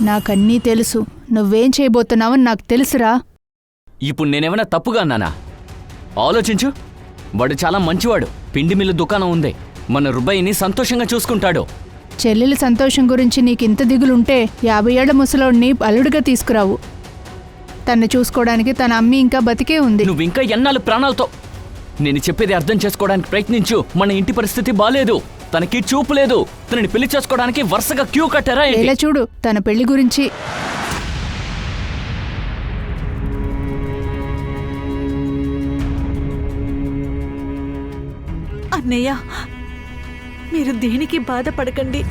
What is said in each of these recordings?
నాకన్నీ తెలుసు. నువ్వేం చేయబోతున్నావని నాకు తెలుసురా. ఇప్పుడు నేనేమైనా తప్పుగా అన్నానా? ఆలోచించు. వాడు చాలా మంచివాడు. పిండి మిల్లు దుకాణం ఉంది. మన రుబాయిని సంతోషంగా చూసుకుంటాడు. చెల్లెలి సంతోషం గురించి నీకింత దిగులుంటే 50 ఏళ్ల ముసలోడిని అల్లుడిగా తీసుకురావు. తన్ని చూసుకోవడానికి తన అమ్మి ఇంకా బతికే ఉంది. నువ్వింకా ఎన్నాళ్ళు ప్రాణాలతో? నేను చెప్పేది అర్థం చేసుకోవడానికి ప్రయత్నించు. మన ఇంటి పరిస్థితి బాలేదు. తనకి చూపు లేదు. తనని పెళ్లి చేసుకోవడానికి వరుసగా క్యూ కట్టారా? ఇలా చూడు, తన పెళ్లి గురించి. అన్నయ్య, మీరు దేనికి బాధపడకండి.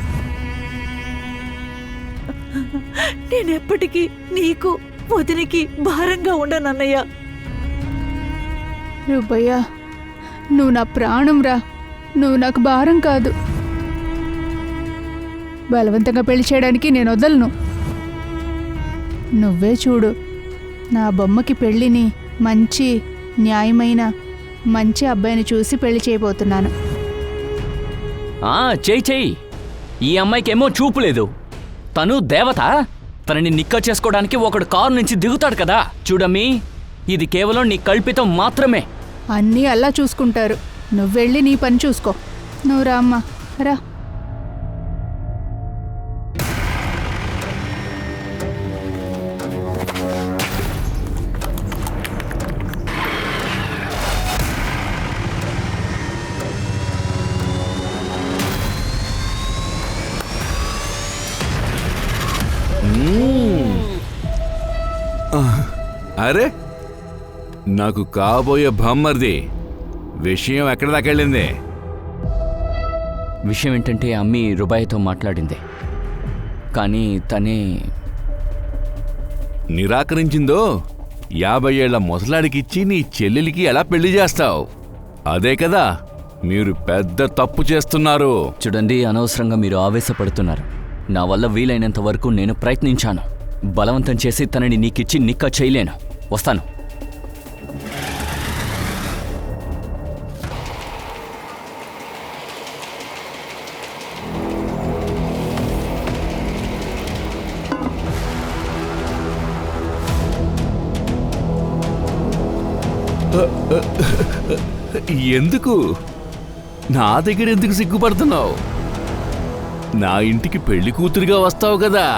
నేనెప్పటికీ నీకు వదినికి భారంగా ఉండనన్నయ్య. రుబయ్య, నువ్వు నా ప్రాణం రా. నువ్వు నాకు భారం కాదు. బలవంతంగా పెళ్లి చేయడానికి నేను వదలను. నువ్వే చూడు, నా బొమ్మకి పెళ్లిని మంచి న్యాయమైన మంచి అబ్బాయిని చూసి పెళ్లి చేయబోతున్నాను. చెయ్యి. ఈ అమ్మాయికేమో చూపు లేదు. తను దేవత. తనని నిక్క చేసుకోవడానికి ఒకడు కారు నుంచి దిగుతాడు కదా. చూడమ్మీ, ఇది కేవలం నీ కల్పితం మాత్రమే. అన్నీ అలా చూసుకుంటారు. నువ్వెళ్ళి నీ పని చూసుకో. నువ్వు రా అమ్మా, రా. అరే, నాకు కాబోయే బామ్మర్ది. విషయం ఎక్కడ దాకెళ్ళింది? విషయం ఏంటంటే అమ్మి రుబాయితో మాట్లాడింది, కానీ తనే నిరాకరించిందో. 50 ఏళ్ల ముసలాడికిచ్చి నీ చెల్లెలికి ఎలా పెళ్లి చేస్తావు? అదే కదా మీరు పెద్ద తప్పు చేస్తున్నారు. చూడండి, అనవసరంగా మీరు ఆవేశపడుతున్నారు. నా వల్ల వీలైనంత వరకు నేను ప్రయత్నించాను. బలవంతం చేసి తనని నీకిచ్చి నిక్క చేయలేను. వస్తాను. ఎందుకు నా దగ్గర ఎందుకు సిగ్గుపడుతున్నావు? నా ఇంటికి పెళ్లి కూతురిగా వస్తావు కదా.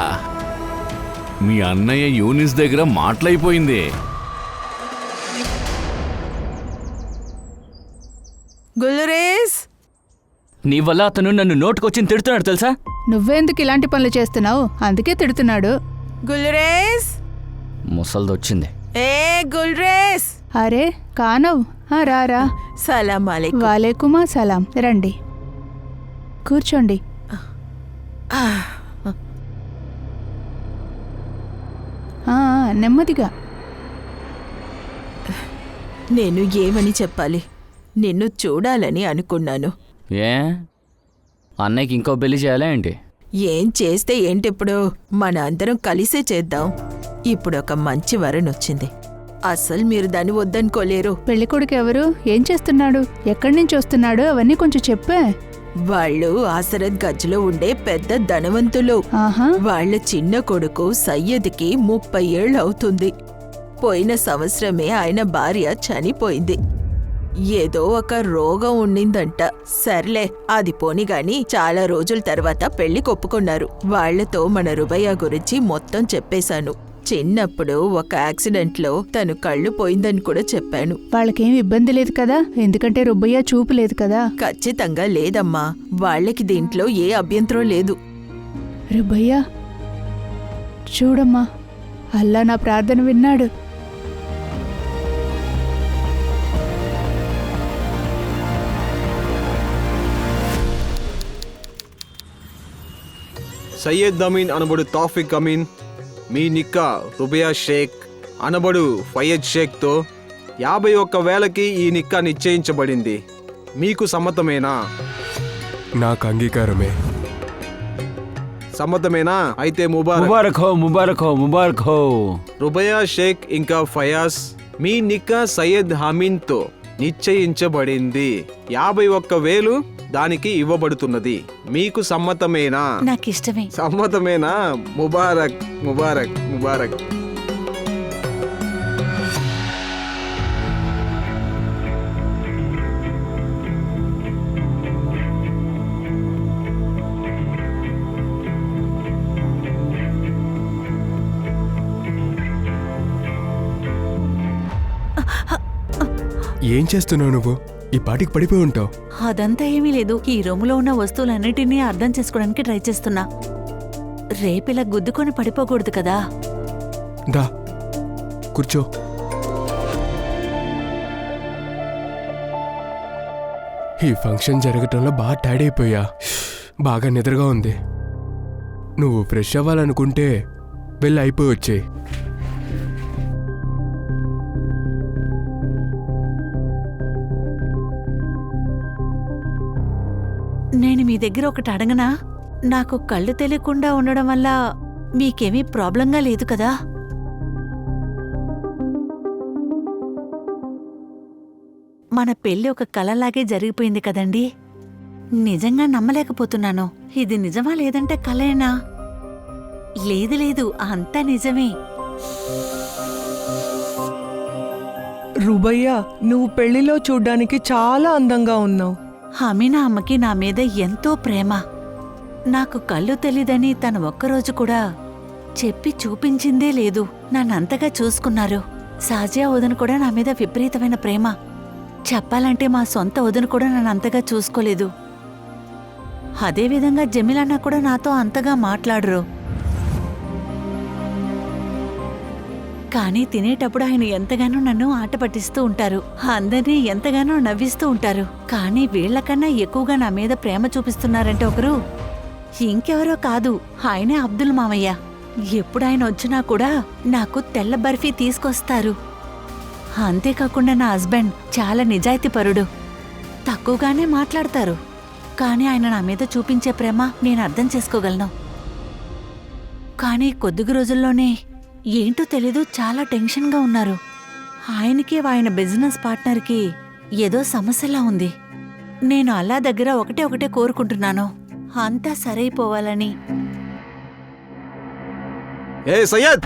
మీ అన్నయ్య యూనిస్ దగ్గర మాటలైపోయింది. గుల్లురేస్, నీ వల్ల అతను నన్ను నోటుకొచ్చి తిడుతున్నాడు తెలుసా? నువ్వెందుకు ఇలాంటి పనులు చేస్తున్నావు? అందుకే తిడుతున్నాడు. గుల్లురేస్, ముసల్దొచ్చింది. ఏ గుల్రేస్. అరే కానవ్, రారా. సలాం అలైకుం. వాలేకుమా సలాం. రండి, కూర్చోండి. నెమ్మదిగా. నేను ఏమని చెప్పాలి? నిన్ను చూడాలని అనుకున్నాను. ఏ అన్నయ్యకి ఇంకో పెళ్లి చేయాలా ఏంటి? ఏం చేస్తే ఏంటిప్పుడు? మన అందరం కలిసే చేద్దాం. ఇప్పుడు ఒక మంచి వరనొచ్చింది. అసలు మీరు దాన్ని వద్దనుకోలేరు. పెళ్ళికొడుకు ఎవరు? ఏం చేస్తున్నాడు? ఎక్కడి నుంచి వస్తున్నాడు? అవన్నీ కొంచెం చెప్పే. వాళ్ళు ఆసరత్ గజ్లో ఉండే పెద్ద ధనవంతులు. ఆహా. వాళ్ళ చిన్న కొడుకు సయ్యద్కి 30 ఏళ్ళు అవుతుంది. పోయిన సంవత్సరమే ఆయన భార్య చనిపోయింది. ఏదో ఒక రోగం ఉండిందంట. సర్లే, అది పోనిగాని చాలా రోజుల తర్వాత పెళ్లి కొప్పుకున్నారు. వాళ్లతో మన రుబయ్య గురించి మొత్తం చెప్పేశాను. చిన్నప్పుడు ఒక యాక్సిడెంట్లో తను కళ్ళు పోయిందని కూడా చెప్పాను. వాళ్ళకేం ఇబ్బంది లేదు కదా? ఎందుకంటే రుబ్బయ్య చూపు లేదు కదా? ఖచ్చితంగా లేదమ్మా. వాళ్ళకి దీంట్లో ఏ అభ్యంతరం లేదు. రుబ్బయ్య, చూడమ్మా, అల్లా నా ప్రార్థన విన్నాడు. సయ్యద్ అమీన్ అనబడు తాఫిక్ అమీన్, మీ నిక్కా రుబియా షేక్ అనబడు ఫయద్ షేక్తో 51,000కి ఈ నిక్కా నిశ్చయించబడింది. మీకు సమ్మతమేనా? నాకు అంగీకారమే. సమ్మతమేనా? అయితే ముబారక్. ముబారక్ హో, ముబారక్ హో, ముబారక్ హో. రుబయా షేక్ ఇంకా ఫయాజ్, మీ నిక్కా సయ్యద్ హమీన్తో నిశ్చయించబడింది. 51,000 దానికి ఇవ్వబడుతున్నది. మీకు సమ్మతమేనా? నాకిష్టమే. సమ్మతమేనా? ముబారక్ ముబారక్ ముబారక్. ఏం చేస్తున్నావు నువ్వు? ఈ పాటికి పడిపోయి ఉంటావు. అదంతా ఏమీ లేదు. ఈ రూములో ఉన్న వస్తువులన్నిటినీ అర్థం చేసుకోవడానికి ట్రై చేస్తున్నా. రేపిలా గుద్దుకొని పడిపోకూడదు కదా. దా కూర్చో. ఈ ఫంక్షన్ జరగటంలో బాగా టైర్డ్ అయిపోయా. బాగా నిద్రగా ఉంది. నువ్వు ఫ్రెష్ అవ్వాలనుకుంటే వెళ్ళి అయిపోయి వచ్చేయి. నేను మీ దగ్గర ఒకటి అడగనా? నాకు కళ్ళు తెలియకుండా ఉండడం వల్ల మీకేమీ ప్రాబ్లంగా లేదు కదా? మన పెళ్లి ఒక కలలాగే జరిగిపోయింది కదండి. నిజంగా నమ్మలేకపోతున్నాను. ఇది నిజమా లేదంటే కలేనా? లేదు లేదు, అంతా నిజమే. రుబయ్య, నువ్వు పెళ్లిలో చూడ్డానికి చాలా అందంగా ఉన్నావు. అమీనా అమ్మకి నా మీద ఎంతో ప్రేమ. నాకు కళ్ళు తెలీదని తను ఒక్కరోజు కూడా చెప్పి చూపించిందే లేదు. నన్నంతగా చూసుకున్నారు. సాజియా వదిన కూడా నా మీద విపరీతమైన ప్రేమ. చెప్పాలంటే మా సొంత వదిన కూడా నన్నంతగా చూసుకోలేదు. అదేవిధంగా జమీలన్న కూడా నాతో అంతగా మాట్లాడరు. కానీ తినేటప్పుడు ఆయన ఎంతగానో నన్ను ఆట పట్టిస్తూ ఉంటారు. అందరినీ ఎంతగానో నవ్విస్తూ ఉంటారు. కానీ వీళ్లకన్నా ఎక్కువగా నా మీద ప్రేమ చూపిస్తున్నారంటే ఒకరు ఇంకెవరో కాదు, ఆయనే అబ్దుల్ మామయ్య. ఎప్పుడు ఆయన వచ్చినా కూడా నాకు తెల్ల బర్ఫీ తీసుకొస్తారు. అంతేకాకుండా నా హస్బెండ్ చాలా నిజాయితీపరుడు. తక్కువగానే మాట్లాడతారు. కానీ ఆయన నా మీద చూపించే ప్రేమ నేను అర్థం చేసుకోగలను. కానీ కొద్ది రోజుల్లోనే ఏంటో తెలీదు, చాలా టెన్షన్గా ఉన్నారు. ఆయనకి ఆయన బిజినెస్ పార్ట్నర్కి ఏదో సమస్యలా ఉంది. నేను అల్లా దగ్గర ఒకటే కోరుకుంటున్నాను, అంతా సరైపోవాలని. ఏ సయ్యద్,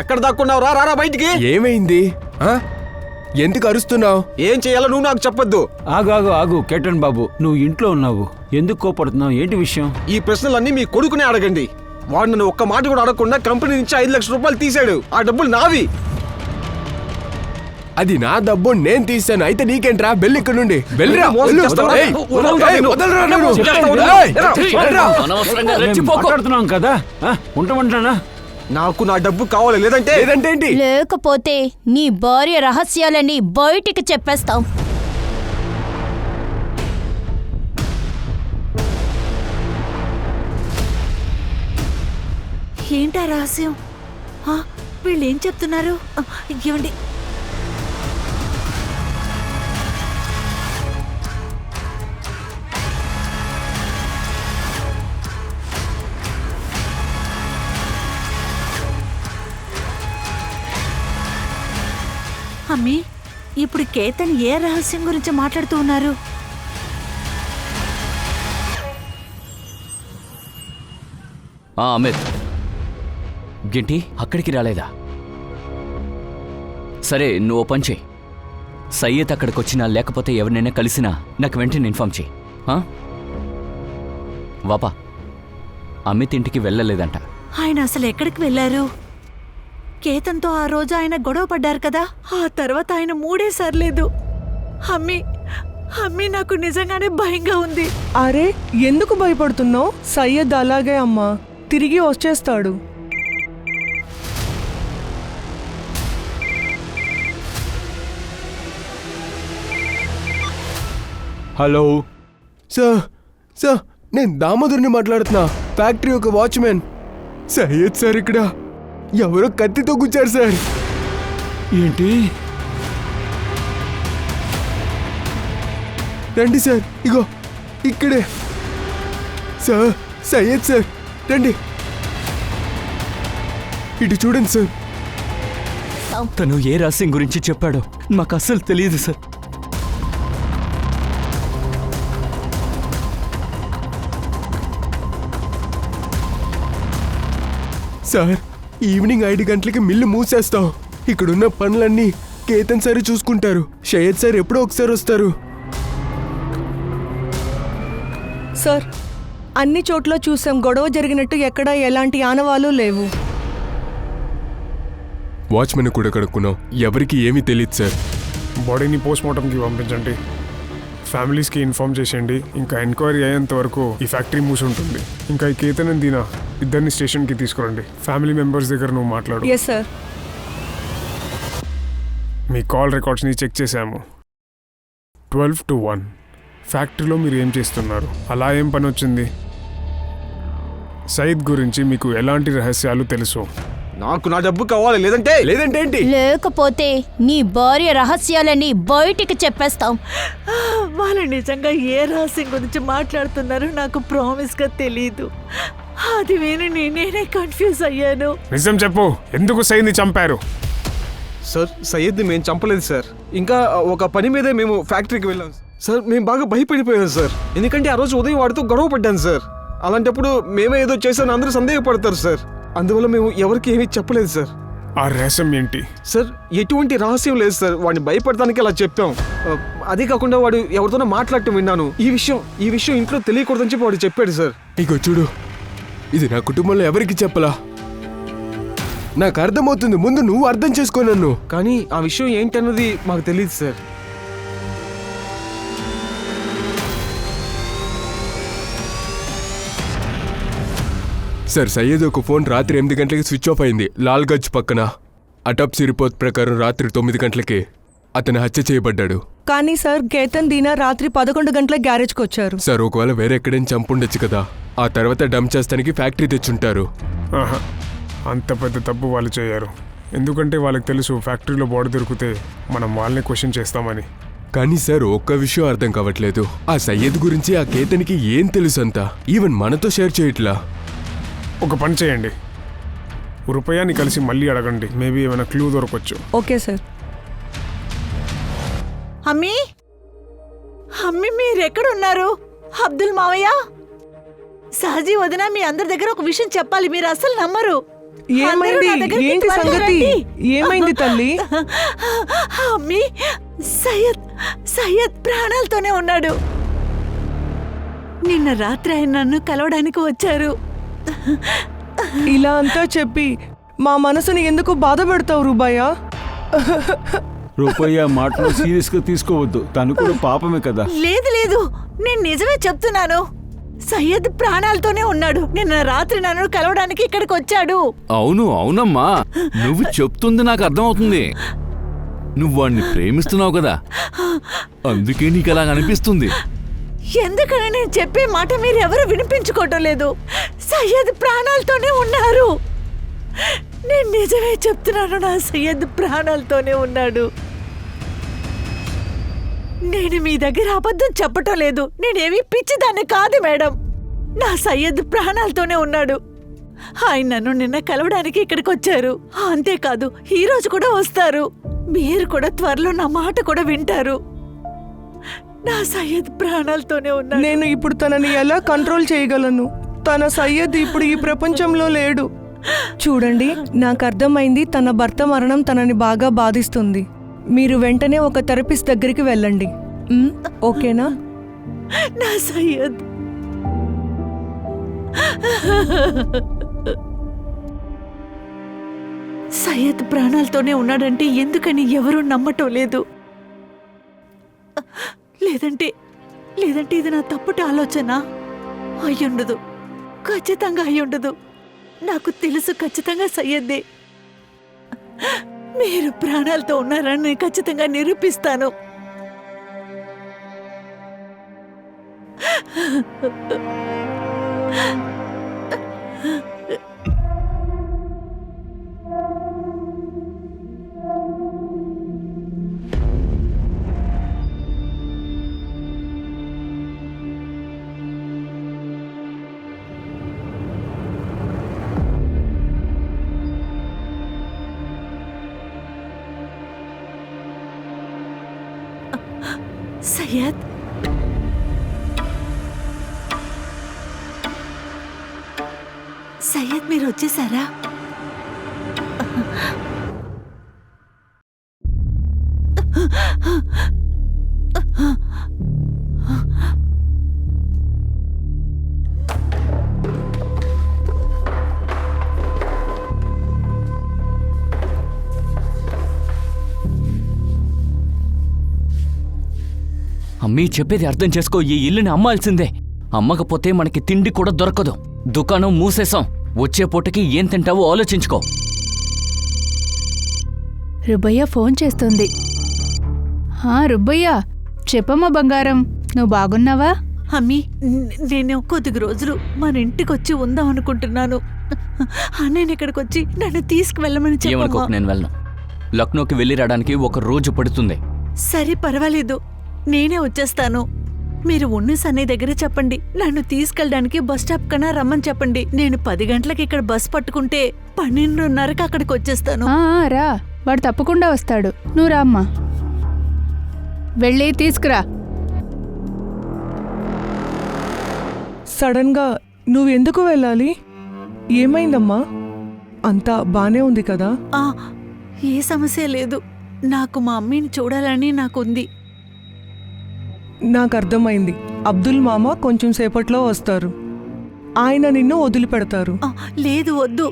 ఎక్కడ దాక్కున్నావు? రారా బయటికి. ఏమైంది? ఎందుకు అరుస్తున్నావు? ఏం చేయాలో నువ్వు నాకు చెప్పొద్దు. ఆగు కెప్టెన్ బాబు, నువ్వు ఇంట్లో ఉన్నావు, ఎందుకు కోపడుతున్నావు? ఏంటి విషయం? ఈ ప్రశ్నలన్నీ మీ కొడుకునే అడగండి. వాడు నన్ను ఒక్క మాట కూడా అడగకుండా కంపెనీ నుంచి 5 లక్షల రూపాయలు తీశాడు. ఆ డబ్బులు నావి. అది నా డబ్బు, నేను తీసాను. అయితే నీకేంట్రా? బెల్ ఇక్కడ నుండి మాట్లాడుతున్నాం కదా, ఉంటామంటానా? నాకు నా డబ్బు కావాలి, లేదంటే ఏంటి? లేకపోతే నీ భార్య రహస్యాలని బయటికి చెప్పేస్తాం. ఏంటా రహస్యం? వీళ్ళేం చెప్తున్నారు? ఇవ్వండి. అమ్మీ, ఇప్పుడు కేతన్ ఏ రహస్యం గురించి మాట్లాడుతూ ఉన్నారు? అమిత్, గింటి అక్కడికి రాలేదా? సరే, నువ్వు పని చేయి. సయ్యద్ అక్కడికి వచ్చినా లేకపోతే ఎవరినైనా కలిసినా నాకు వెంటనే ఇన్ఫార్మ్ చేయి. వాపా, అమిత్ ఇంటికి వెళ్ళలేదంట. ఆయన అసలు ఎక్కడికి వెళ్ళారు? కేతన్తో ఆ రోజు ఆయన గొడవ పడ్డారు కదా, ఆ తర్వాత ఆయన మూడే సర్లేదు. అమ్మీ, నాకు నిజంగానే భయంగా ఉంది. అరే, ఎందుకు భయపడుతున్నావు? సయ్యద్ అలాగే అమ్మా, తిరిగి వచ్చేస్తాడు. హలో సార్, నేను దామోదర్ని మాట్లాడుతున్నా, ఫ్యాక్టరీ ఒక వాచ్మెన్. సయ్యద్ సార్ ఇక్కడ ఎవరో కత్తితో గుచ్చారు సార్. ఏంటి? రండి సార్, ఇగో ఇక్కడే సార్. సయ్యద్ సార్, రండి, ఇటు చూడండి సార్. తను ఏ రహస్యం గురించి చెప్పాడో మాకు అస్సలు తెలియదు సార్. సార్ ఈవినింగ్ 5 గంటలకి మిల్లు మూసేస్తాం. ఇక్కడున్న పనులన్నీ కేతన్ సార్ చూసుకుంటారు. షయద్ సార్ ఎప్పుడో ఒకసారి వస్తారు. సార్ అన్ని చోట్ల చూసాం, గొడవ జరిగినట్టు ఎక్కడా ఎలాంటి ఆనవాలు లేవు. వాచ్మెన్ కూడా కనుక్కున్నాం, ఎవరికి ఏమీ తెలియదు సార్. బాడీని పోస్ట్మార్టంకి పంపించండి, ఫ్యామిలీస్కి ఇన్ఫార్మ్ చేసేయండి. ఇంకా ఎంక్వైరీ అయ్యేంత వరకు ఈ ఫ్యాక్టరీ మూసి ఉంటుంది. ఇంకా ఈ కేతన్ దీన ఇద్దరిని స్టేషన్కి తీసుకురండి. ఫ్యామిలీ మెంబర్స్ దగ్గర నువ్వు మాట్లాడు. Yes sir. మీ కాల్ రికార్డ్స్ని చెక్ చేశాము. 12 to 1 ఫ్యాక్టరీలో మీరు ఏం చేస్తున్నారు, అలా ఏం పని వచ్చింది? సయీద్ గురించి మీకు ఎలాంటి రహస్యాలు తెలుసు? నాకు నా డబ్బు కావాలి, లేదంటే ఏంటి? లేకపోతే నీ భార్య రహస్యాలని బయటికి చెప్పేస్తాం. వాళ్ళు నిజంగా ఏ రహస్యం గురించి మాట్లాడుతున్నారో నాకు ప్రామిస్గా తెలీదు. అది విని నేనే కన్ఫ్యూజ్ అయ్యాను. నిజం చెప్పు, ఎందుకు సయీద్ని చంపారు? సార్ సయ్యద్ని మేము చంపలేదు సార్. ఇంకా ఒక పని మీదే మేము ఫ్యాక్టరీకి వెళ్ళాం సార్. మేము బాగా భయపడిపోయాం సార్, ఎందుకంటే ఆ రోజు ఉదయం వాడితో గొడవ పడ్డాను సార్. అలాంటప్పుడు మేమే ఏదో చేశాను అందరూ సందేహపడతారు సార్. అందువల్ల మేము ఎవరికి ఏమీ చెప్పలేదు సార్. ఆ రహస్యం ఏంటి? సార్ ఎటువంటి రహస్యం లేదు సార్, వాడిని భయపడటానికి అలా చెప్పాం. అదే కాకుండా వాడు ఎవరితోనో మాట్లాడటం విన్నాను. ఈ విషయం ఇంట్లో తెలియకూడదని చెప్పి వాడు చెప్పాడు సార్. ఇగో చూడు, ఇది నా కుటుంబంలో ఎవరికి చెప్పలా. నాకు అర్థమవుతుంది, ముందు నువ్వు అర్థం చేసుకో నన్ను. కానీ ఆ విషయం ఏంటన్నది మాకు తెలియదు సార్. సార్ సయ్యద్ ఒక ఫోన్ రాత్రి 8 గంటలకి స్విచ్ ఆఫ్ అయింది, లాల్గంజ్ పక్కన. అటాప్సీ రిపోర్ట్ ప్రకారం రాత్రి 9 గంటలకి అతను హత్య చేయబడ్డాడు. కానీ సార్ కేతన్ దీనా రాత్రి 11 గంటల గ్యారేజ్కి వచ్చారు. సార్ ఒకవేళ వేరే ఎక్కడైనా చంపుండొచ్చు కదా, ఆ తర్వాత డంప్ చేస్తానికి ఫ్యాక్టరీ తెచ్చుంటారు. ఆహా, అంత పెద్ద తప్పు వాళ్ళు చేయరు. ఎందుకంటే వాళ్ళకి తెలుసు ఫ్యాక్టరీలో బాడీ దొరికితే మనం వాళ్ళని క్వశ్చన్ చేస్తామని. కానీ సార్ ఒక్క విషయం అర్థం కావట్లేదు, ఆ సయ్యద్ గురించి ఆ కేతన్కి ఏం తెలుసు అంతా, ఈవెన్ మనతో షేర్ చేయట్లా. ఒక పని చేయండి, రూపాయాన్ని కలిసి మళ్ళీ అడగండి, మేబీ ఏమైనా క్లూ దొరకొచ్చు. Okay sir. అమ్మీ మీరెక్కడున్నారు? అబ్దుల్ మావయ్య, సహజీ వదిన, మీ అందరి దగ్గర ఒక విషయం చెప్పాలి, మీరు అసలు నమ్మరు. ఏమైంది? ఏంటి సంగతి? ఏమైంది తల్లి? అమ్మీ, సయ్యద్ ప్రాణాలతోనే ఉన్నాడు. నిన్న రాత్రి ఆయన నన్ను కలవడానికి వచ్చారు. ఇలా అంతా చెప్పి మా మనసుని ఎందుకు బాధ పెడతావు రూపాయా? రూపయ్య మాటలు సీరియస్ గా తీసుకోవద్దు, తను కూడా పాపమే కదా. లేదు, నేను నిజమే చెప్తున్నాను. సయ్యద్ ప్రాణాలతోనే ఉన్నాడు. నిన్న రాత్రి నన్ను కలవడానికి ఇక్కడికి వచ్చాడు. అవునమ్మా, నువ్వు చెప్తుంది నాకు అర్థమవుతుంది. నువ్వు వాడిని ప్రేమిస్తున్నావు కదా, అందుకే నీకు అలా అనిపిస్తుంది. ఎందుకని నేను చెప్పే మాట మీరు ఎవరు వినిపించుకోవటం లేదు. సయ్యద్ ప్రాణాలతోనే ఉన్నారు. నేను నిజమే చెప్తున్నాను, నా సయ్యద్ ప్రాణాలతోనే ఉన్నాడు. నేను మీ దగ్గర అబద్ధం చెప్పటం లేదు. నేనేమీ పిచ్చిదాన్ని కాదు మేడం. నా సయ్యద్ ప్రాణాలతోనే ఉన్నాడు. ఆయన నన్ను నిన్న కలవడానికి ఇక్కడికి వచ్చారు. అంతేకాదు ఈ రోజు కూడా వస్తారు. మీరు కూడా త్వరలో నా మాట కూడా వింటారు. నా సయ్యద్ ప్రాణాలతోనే ఉన్నాడు. నేను ఇప్పుడు తనని ఎలా కంట్రోల్ చేయగలను? తన సయ్యద్ ఇప్పుడు ఈ ప్రపంచంలో లేడు. చూడండి, నాకు అర్థమైంది, తన భర్త మరణం తనని బాగా బాధిస్తుంది. మీరు వెంటనే ఒక థెరపిస్ట్ దగ్గరికి వెళ్ళండి. ఓకేనా? నా సయ్యద్ సయ్యద్ ప్రాణాలతోనే ఉన్నాడంటే ఎందుకని ఎవరూ నమ్మటం లేదు. లేదంటే ఇది నా తప్పుటి ఆలోచన అయ్యుండదు. ఖచ్చితంగా అయ్యుండదు. నాకు తెలుసు ఖచ్చితంగా సయ్యద్దే. మీరు ప్రాణాలతో ఉన్నారని నేను ఖచ్చితంగా నిరూపిస్తాను. సయ్యద్, సయ్యద్ మీరు వచ్చేసారా? అమ్మీ చెప్పేది అర్థం చేసుకో, ఈ ఇల్లుని అమ్మాల్సిందే. అమ్మకపోతే మనకి తిండి కూడా దొరకదు. దుకాణం మూసేశాం. వచ్చే పూటకి ఏం తింటావో ఆలోచించుకో. రుబ్బయ్య ఫోన్ చేస్తుంది. రుబ్బయ్య, చెప్పమ్మా బంగారం, నువ్వు బాగున్నావా? అమ్మీ, నేను కొద్ది రోజులు మన ఇంటికొచ్చి ఉందాం అనుకుంటున్నాను. నేను ఇక్కడికి వచ్చి నన్ను తీసుకువెళ్ళమని ఏమనుకో, చెప్పమ్మా. నేను వెళ్ళను. లక్నోకి వెళ్ళి రావడానికి 1 రోజు పడుతుంది. సరే, పర్వాలేదు, నేనే వచ్చేస్తాను. మీరు ఉన్నిస్ అనే దగ్గర చెప్పండి, నన్ను తీసుకెళ్ళడానికి బస్ స్టాప్ కన్నా రమ్మని చెప్పండి. నేను 10 గంటలకి ఇక్కడ బస్ పట్టుకుంటే 12:30కి అక్కడికి వచ్చేస్తాను. రా, వాడు తప్పకుండా వస్తాడు. నువ్వు రా అమ్మా, వెళ్ళి తీసుకురా. సడన్గా నువ్వెందుకు వెళ్ళాలి? ఏమైందమ్మా? అంతా బానే ఉంది కదా? ఏ సమస్య లేదు. నాకు మా అమ్మీని చూడాలని నాకుంది. నాకు అర్థమైంది. అబ్దుల్ మామ కొంచెం సేపట్లో వస్తారు. ఆయన నిన్ను వదిలిపెడతారు. లేదు, వద్దు,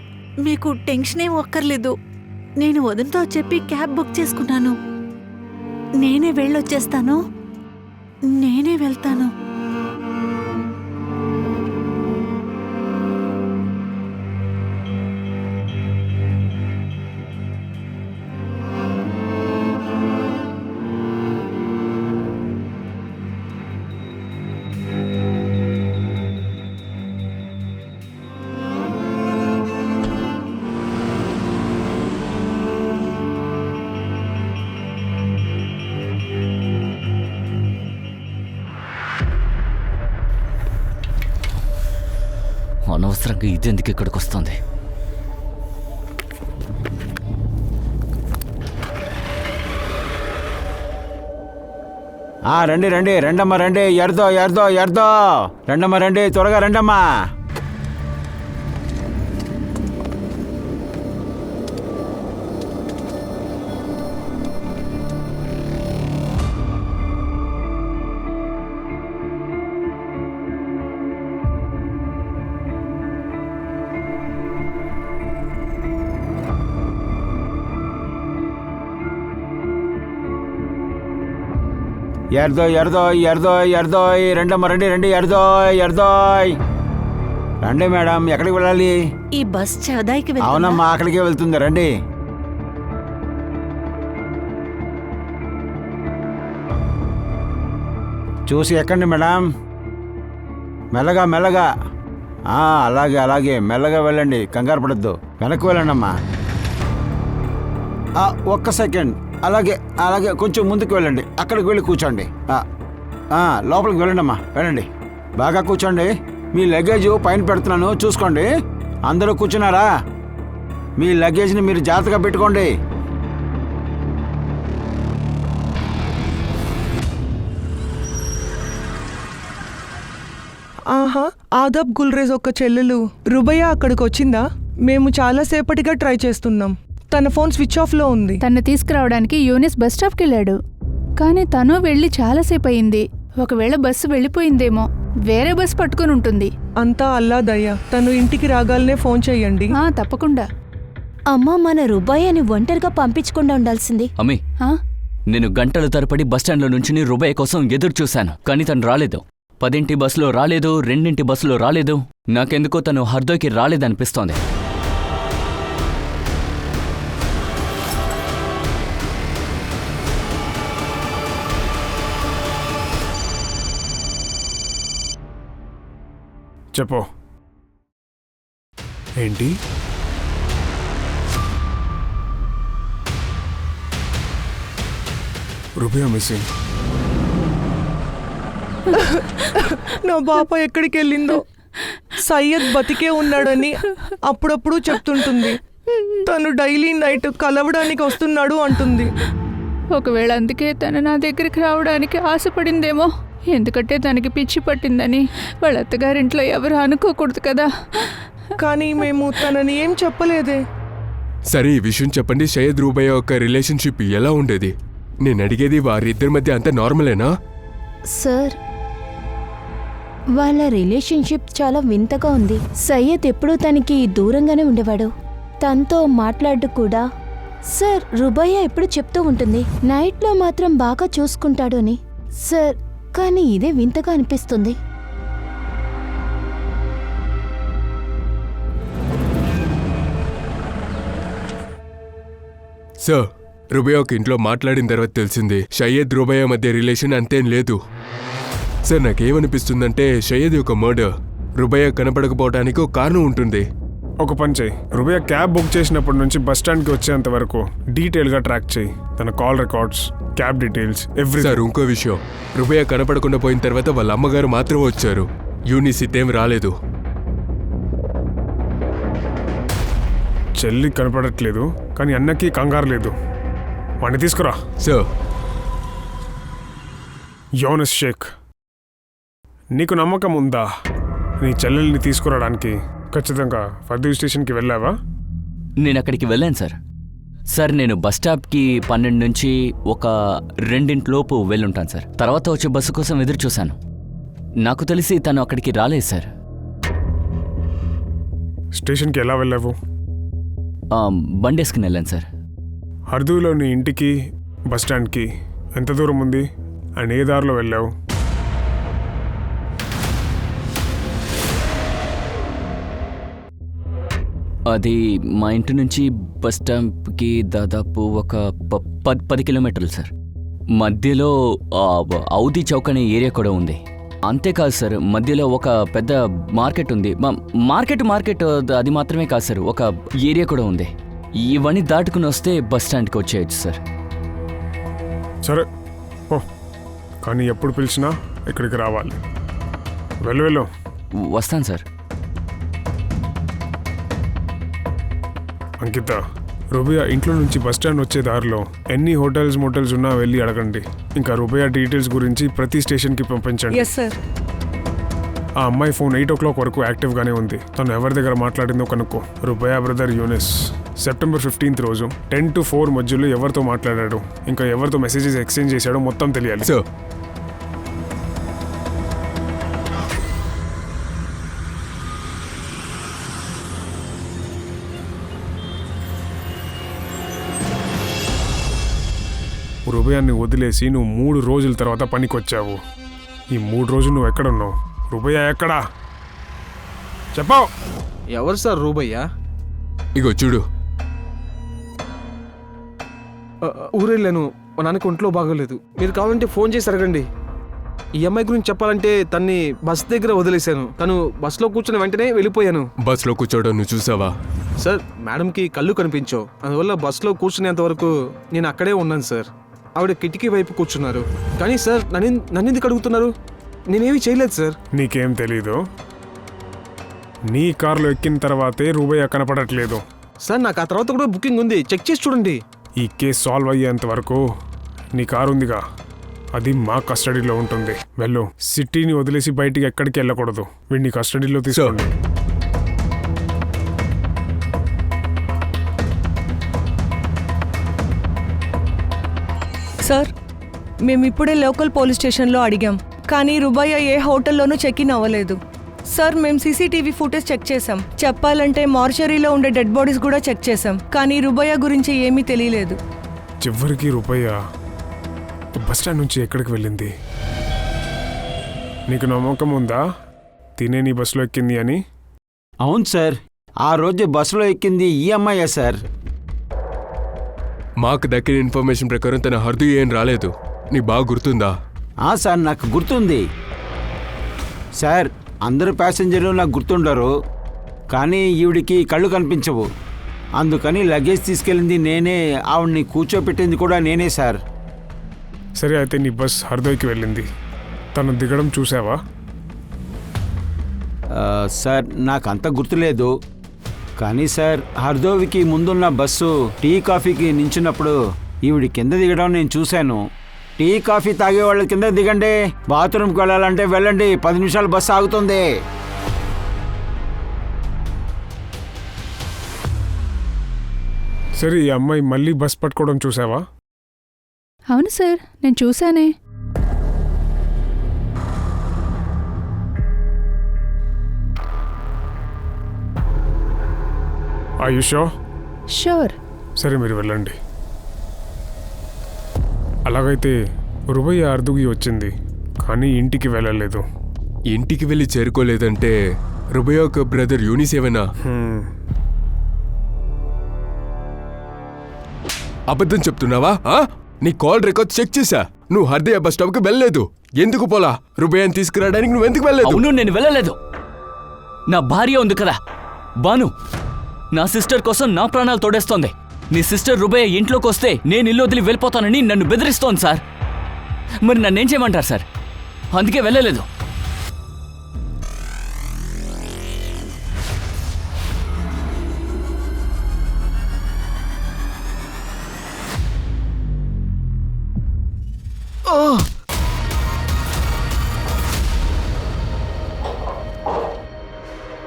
మీకు టెన్షన్ ఏం ఒక్కర్లేదు. నేను వదినతో చెప్పి క్యాబ్ బుక్ చేసుకున్నాను. నేనే వెళ్ళొచ్చేస్తాను. నేనే వెళ్తాను. అనవసరంగా ఇదెందుకు ఇక్కడికి వస్తుంది? రండి రండి, రెండమ్మా రండి. ఎర్దో రెండమ్మా రండి, త్వరగా రెండమ్మా. ఎర్దోయ్ రెండమ్మా రండి. ఎర్దోయ్ రండి మేడం. ఎక్కడికి వెళ్ళాలి? ఈ బస్ చౌదాయికి వెళ్తుందా? అవునమ్మా, అక్కడికే వెళ్తుంది. రండి. చూసి ఎక్కండి మేడం. మెల్లగా. అలాగే మెల్లగా వెళ్ళండి, కంగారు పడద్దు. వెనక్కి వెళ్ళండి అమ్మా. ఒక్క సెకండ్. అలాగే కొంచెం ముందుకు వెళ్ళండి. అక్కడికి వెళ్ళి కూర్చోండి. లోపలికి వెళ్ళండి అమ్మా, వెళ్ళండి. బాగా కూర్చోండి. మీ లగేజ్ పైన పెడుతున్నాను, చూసుకోండి. అందరూ కూర్చున్నారా? మీ లగేజ్ని మీరు జాగ్రత్తగా పెట్టుకోండి. ఆదాబ్ గుల్రేజ్ ఒక చెల్లెలు రుబయ్య అక్కడికి వచ్చిందా? మేము చాలాసేపటిగా ట్రై చేస్తున్నాం. తన ఫోన్ స్విచ్ ఆఫ్లో ఉంది. తను తీసుకురావడానికి యూనిస్ బస్ స్టాప్కి వెళ్ళాడు, కానీ తను వెళ్ళి చాలాసేపు అయింది. ఒకవేళ బస్సు వెళ్ళిపోయిందేమో, వేరే బస్సు పట్టుకుని ఉంటుంది. అంతా అల్లా దయ్యా. తను ఇంటికి రాగాలనే ఫోన్ చెయ్యండి. తప్పకుండా. అమ్మా, మన రుబాయ్యని ఒంటరిగా పంపించకుండా ఉండాల్సింది. అమ్మీ, నేను గంటల తరబడి బస్టాండ్లో నుంచి రుబాయ్ కోసం ఎదురు చూశాను, కానీ తను రాలేదు. 10 బస్సులో రాలేదు, 2 బస్సులో రాలేదు. నాకెందుకో తను హర్దోయ్కి రాలేదనిపిస్తోంది. చెప్పు. ఏంటి? రుబియా మిస్సింగ్. నా పాప ఎక్కడికి వెళ్ళిందో. సయ్యద్ బతికే ఉన్నాడని అప్పుడప్పుడు చెప్తుంటుంది. తను డైలీ నైట్ కలవడానికి వస్తున్నాడు అంటుంది. ఒకవేళ అందుకే తను నా దగ్గరికి రావడానికి ఆశపడిందేమో. ఎందుకంటే తనకి పిచ్చి పట్టిందని వాళ్ళ అత్తగారింట్లో ఎవరు అనుకోకూడదు కదా. కానీ మేము తనని ఏం చెప్పలేదే. సరే, ఈ విషయం చెప్పండి. సయ్యద్ రూబయ్య యొక్క రిలేషన్షిప్ ఎలా ఉండేది? నేను అడిగేది వారిద్దరి మధ్య అంత నార్మలేనా? సార్, వాళ్ళ రిలేషన్షిప్ చాలా వింతగా ఉంది. సయ్యద్ ఎప్పుడూ తనకి దూరంగానే ఉండేవాడు, తనతో మాట్లాడు కూడా. సార్, రుబయ్య ఎప్పుడు చెప్తూ ఉంటుంది నైట్లో మాత్రం బాగా చూసుకుంటాడు అని. సార్, కానీ ఇదే వింతగా అనిపిస్తుంది. సార్, రుబయాకి ఇంట్లో మాట్లాడిన తర్వాత తెలిసింది సయ్యద్ రుబయా మధ్య రిలేషన్ అంతేం లేదు. సార్, నాకేమనిపిస్తుందంటే సయ్యద్ యొక్క మర్డర్ రుబయా కనపడకపోవడానికి ఒక కారణం ఉంటుంది. ఒక పని చేయి, రుబయా క్యాబ్ బుక్ చేసినప్పటి నుంచి బస్ స్టాండ్కి వచ్చేంత వరకు డీటెయిల్గా ట్రాక్ చేయి. తన call records, cab details, every. Sir, ఇంకో విషయం, రుబయా కనపడకుండా పోయిన తర్వాత వాళ్ళ అమ్మగారు మాత్రం వచ్చారు. యూనిస్ ఇదేం రాలేదు. చెల్లి కనపడట్లేదు, కానీ అన్నకి కంగారు లేదు. వాడిని తీసుకురా. సార్, యోనస్ షేక్, నీకు నమ్మకం ఉందా నీ చెల్లెల్ని తీసుకురావడానికి? ఖచ్చితంగా ఫర్దీ స్టేషన్కి వెళ్ళావా? నేను అక్కడికి వెళ్ళాను సార్. సార్, నేను బస్ స్టాప్కి 12 నుంచి ఒక 2 వెళ్ళుంటాను సార్. తర్వాత వచ్చే బస్సు కోసం ఎదురు చూశాను. నాకు తెలిసి తను అక్కడికి రాలేదు సార్. స్టేషన్కి ఎలా వెళ్ళావు? బండేసుకుని వెళ్ళాను సార్. హర్దూలో నీ ఇంటికి బస్ స్టాండ్కి ఎంత దూరం ఉంది అండ్ ఏ దారిలో వెళ్ళావు? అది మా ఇంటి నుంచి బస్ స్టాండ్కి దాదాపు ఒక 10 కిలోమీటర్లు సార్. మధ్యలో ఔదీ చౌక్ అనే ఏరియా కూడా ఉంది. అంతేకాదు సార్, మధ్యలో ఒక పెద్ద మార్కెట్ ఉంది. మార్కెట్ అది మాత్రమే కాదు సార్, ఒక ఏరియా కూడా ఉంది. ఇవన్నీ దాటుకుని వస్తే బస్ స్టాండ్కి వచ్చేయచ్చు సార్. సరే ఓ, కానీ ఎప్పుడు పిలిచినా ఇక్కడికి రావాలి. వెళ్ళు. వస్తాను సార్. అంకిత, రుబయా ఇంట్లో నుంచి బస్ స్టాండ్ వచ్చే దారిలో ఎన్ని మోటల్స్ ఉన్నా వెళ్ళి అడగండి. ఇంకా రుబయా డీటెయిల్స్ గురించి ప్రతి స్టేషన్కి పంపించండి. Yes sir. ఆ అమ్మాయి ఫోన్ 8 o'clock వరకు యాక్టివ్గానే ఉంది. తను ఎవరి దగ్గర మాట్లాడిందో కనుక్కో. రుబయా బ్రదర్ యూనిస్ సెప్టెంబర్ 15th రోజు 10 to 4 మధ్యలో ఎవరితో మాట్లాడాడు, ఇంకా ఎవరితో మెసేజెస్ ఎక్స్చేంజ్ చేశాడో మొత్తం తెలియాలి. సార్, రుబయాన్ని వదిలేసి నువ్వు 3 రోజుల తర్వాత పనికొచ్చావు. ఈ 3 రోజులు నువ్వు ఎక్కడున్నావు? రుబయా ఎక్కడా చెప్పావు? ఎవరు సార్ రూబయ్య? ఇగో చూడు. ఊరెళ్ళాను, మా నాన్నకి ఒంట్లో బాగోలేదు. మీరు కావాలంటే ఫోన్ చేసి అడగండి. ఈ అమ్మాయి గురించి చెప్పాలంటే తన్ని బస్ దగ్గర వదిలేశాను. తను బస్లో కూర్చుని వెంటనే వెళ్ళిపోయాను. బస్లో కూర్చోవడం నువ్వు చూసావా? సార్, మేడంకి కళ్ళు కనిపించవు, అందువల్ల బస్లో కూర్చునేంత వరకు నేను అక్కడే ఉన్నాను సార్. ఆవిడ కిటికీ వైపు కూర్చున్నారు. కానీ సార్, నన్ను ఎందుకు అడుగుతున్నారు? నేనేమీ చేయలేదు సార్. నీకేం తెలీదు? నీ కారులో ఎక్కిన తర్వాతే రుబయా కనపడట్లేదు. సార్, నాకు ఆ తర్వాత కూడా బుకింగ్ ఉంది, చెక్ చేసి చూడండి. ఈ కేసు సాల్వ్ అయ్యేంత వరకు నీ కారు ఉందిగా, అది మా కస్టడీలో ఉంటుంది. వెళ్ళు. సిటీని వదిలేసి బయటికి ఎక్కడికి వెళ్ళకూడదు. వీడిని కస్టడీలో తీసుకోండి. సార్, మేము ఇప్పుడే లోకల్ పోలీస్ స్టేషన్లో అడిగాం, కానీ రుబయ్య ఏ హోటల్లోనూ చెక్ ఇన్ అవ్వలేదు. సార్, మేము సీసీటీవీ ఫుటేజ్ చెక్ చేసాం. చెప్పాలంటే మార్చరీలో ఉండే డెడ్ బాడీస్ కూడా చెక్ చేసాం, కానీ రుబయ్య గురించి ఏమీ తెలియలేదు. చివరికి రుబయ్య బస్ స్టాండ్ నుంచి ఎక్కడికి వెళ్ళింది? నీకు నమ్మకం ఉందా తినే నీ బస్సులో ఎక్కింది అని? అవును సార్, ఆ రోజు బస్సులో ఎక్కింది ఈ అమ్మాయే సార్. మాకు దక్కిన ఇన్ఫర్మేషన్ ప్రకారం తన హర్దు ఏం రాలేదు. నీ బాగా గుర్తుందా? సార్, నాకు గుర్తుంది సార్. అందరు ప్యాసింజర్లు నాకు గుర్తుండరు, కానీ ఈవిడికి కళ్ళు కనిపించవు. అందుకని లగేజ్ తీసుకెళ్ళింది నేనే, ఆవిడ్ని కూర్చోపెట్టింది కూడా నేనే సార్. సరే, అయితే నీ బస్ హర్దోయ్కి వెళ్ళింది. తను దిగడం చూసావా? సార్, నాకు అంత గుర్తులేదు, కానీ సార్ హర్దోవికి ముందున్న బస్సు టీ కాఫీకి నించున్నప్పుడు ఈవిడి కింద దిగడం నేను చూశాను. టీ కాఫీ తాగే వాళ్ళ కింద దిగండి, బాత్రూమ్కి వెళ్ళాలంటే వెళ్ళండి, 10 నిమిషాలు బస్సు ఆగుతుంది. సరే, ఈ అమ్మాయి మళ్ళీ బస్ పట్టుకోవడం చూసావా? అవును సార్, నేను చూశానే. ఆయుషో? షూర్. సరే, మీరు వెళ్ళండి. అలాగైతే రుబయ్య అర్దుకి వచ్చింది. కానీ ఇంటికి వెళ్ళలేదు. ఇంటికి వెళ్ళి చేరుకోలేదంటే రుబయా యొక్క బ్రదర్ యూనిస్ ఏమైనా అబద్ధం చెప్తున్నావా? నీ కాల్ రికార్డ్ చెక్ చేశా. నువ్వు హర్దయ్య బస్ స్టాప్కి వెళ్ళలేదు. ఎందుకు పోలా? రుబయాని తీసుకురావడానికి నువ్వు ఎందుకు వెళ్ళలేదు? అవును, నేను వెళ్ళలేదు. నా భార్య ఉంది కదా బాను, నా సిస్టర్ కోసం నా ప్రాణాలు తోడేస్తోంది. నీ సిస్టర్ రుబయ ఇంట్లోకి వస్తే నేను ఇల్లు వదిలి వెళ్ళిపోతానని నన్ను బెదిరిస్తోంది సార్. మరి నన్నేం చేయమంటారు సార్? అందుకే వెళ్ళలేదు.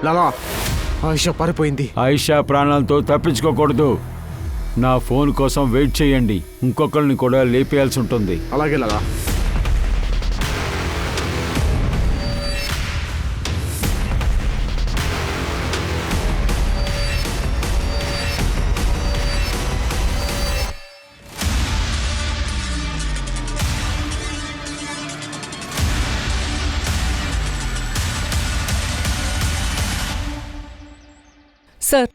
లాలా, ఆయిషా పారిపోయింది. ఆయిషా ప్రాణాలతో తప్పించుకోకూడదు. నా ఫోన్ కోసం వెయిట్ చేయండి. ఇంకొకరిని కూడా లేపేయాల్సి ఉంటుంది. అలాగే లాలా. సార్,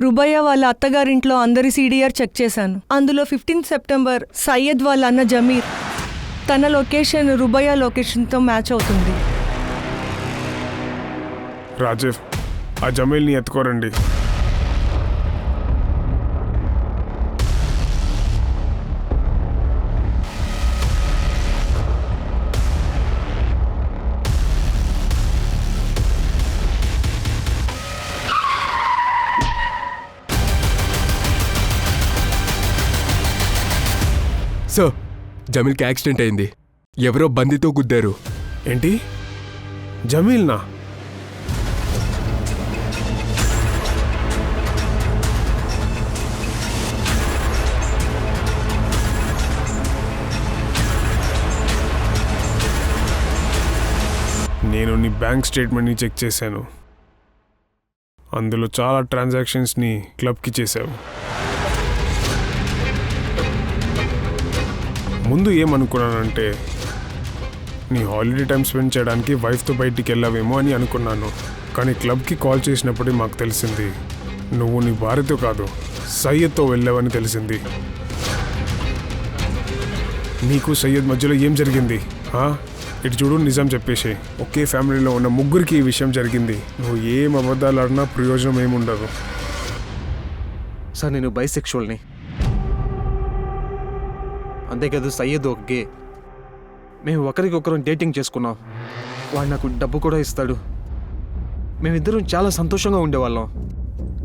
రుబయ్య వాళ్ళ అత్తగారింట్లో అందరి సీడీఆర్ చెక్ చేశాను. అందులో 15 సెప్టెంబర్ సయ్యద్ వాళ్ళ అన్న జమీర్ తన లొకేషన్ రుబయ్య లొకేషన్తో మ్యాచ్ అవుతుంది. రాజీవ్, ఆ జమీల్ని ఎత్తుకోరండి. సార్, జమీల్కి యాక్సిడెంట్ అయింది. ఎవరో బందితో గుద్దారు. ఏంటి? జమీల్నా? నేను నీ బ్యాంక్ స్టేట్మెంట్ని చెక్ చేశాను. అందులో చాలా ట్రాన్సాక్షన్స్ని క్లబ్కి చేశావు. ముందు ఏమనుకున్నానంటే నీ హాలిడే టైం స్పెండ్ చేయడానికి వైఫ్తో బయటికి వెళ్ళావేమో అని అనుకున్నాను. కానీ క్లబ్కి కాల్ చేసినప్పుడే మాకు తెలిసింది నువ్వు నీ భార్యతో కాదు సయ్యద్తో వెళ్ళావని తెలిసింది. నీకు సయ్యద్ మధ్యలో ఏం జరిగింది? ఇటు చూడు, నిజం చెప్పేసి. ఒకే ఫ్యామిలీలో ఉన్న ముగ్గురికి ఈ విషయం జరిగింది. నువ్వు ఏం అబద్ధాలు ఆడినా ప్రయోజనం ఏముండదు. సార్, నేను బైసెక్షువల్ని. అంతేకాదు సయ్యద్ ఒక గే. మేము ఒకరికొకరు డేటింగ్ చేసుకున్నాం. వాడు నాకు డబ్బు కూడా ఇస్తాడు. మేమిద్దరం చాలా సంతోషంగా ఉండేవాళ్ళం.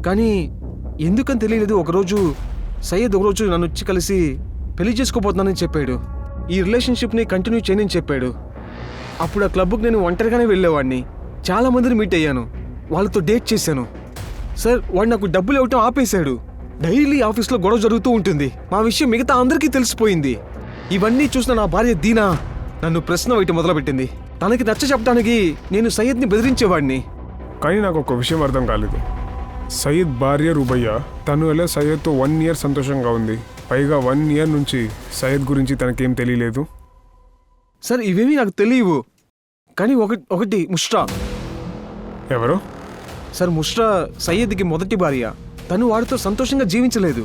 కానీ ఎందుకని తెలియలేదు, ఒకరోజు సయ్యద్ ఒకరోజు నన్ను వచ్చి కలిసి పెళ్లి చేసుకోబోతున్నానని చెప్పాడు. ఈ రిలేషన్షిప్ని కంటిన్యూ చేయనని చెప్పాడు. అప్పుడు ఆ క్లబ్కి నేను ఒంటరిగానే వెళ్ళేవాడిని. చాలా మందిని మీట్ అయ్యాను, వాళ్ళతో డేట్ చేశాను. సార్, వాడు నాకు డబ్బులు ఇవ్వటం ఆపేశాడు. డైలీ ఆఫీస్లో గొడవ జరుగుతూ ఉంటుంది. మా విషయం మిగతా అందరికీ తెలిసిపోయింది. ఇవన్నీ చూసిన నా భార్య దీనా నన్ను ప్రశ్న వేయటం మొదలుపెట్టింది. తనకి నచ్చ చెప్పడానికి నేను సయ్యద్ని బెదిరించేవాడిని. కానీ నాకు ఒక విషయం అర్థం కాలేదు. సయ్యద్ భార్య రుబయ్య, తను ఎలా సయ్యద్తో 1 year సంతోషంగా ఉంది. పైగా 1 year నుంచి సయ్యద్ గురించి తనకేం తెలియలేదు. సార్, ఇవేమీ నాకు తెలియవు. కానీ ఒకటి ముష్రా. ఎవరు? సార్, ముష్రా సయ్యద్కి మొదటి భార్య. తను వాడితో సంతోషంగా జీవించలేదు.